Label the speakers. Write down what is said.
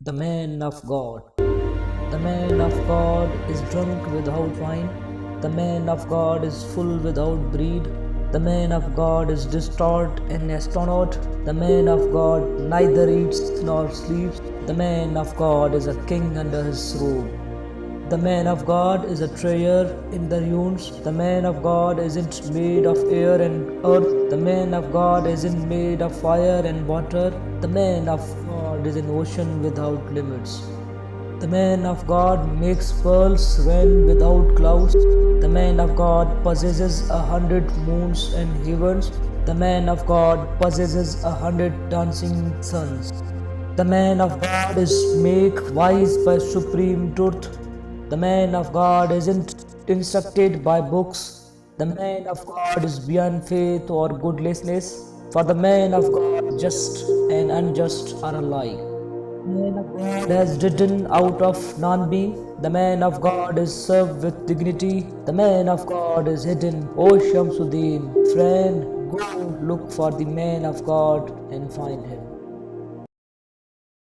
Speaker 1: The man of God. The man of God is drunk without wine. The man of God is full without breed. The man of God is distraught and astonished. The man of God neither eats nor sleeps. The man of God is a king under his robe. The man of God is a treasure in the ruins. The man of God isn't made of air and earth. The man of God isn't made of fire and water. The man of God is an ocean without limits. The man of God makes pearls rain without clouds. The man of God possesses 100 moons and heavens. The man of God possesses 100 dancing suns. The man of God is made wise by supreme truth. The man of God isn't instructed by books. The man of God is beyond faith or godlessness. For the man of God, just and unjust are alike. The man of God has written out of non-being. The man of God is served with dignity. The man of God is hidden. O Shamsuddin, friend, go look for the man of God and find him.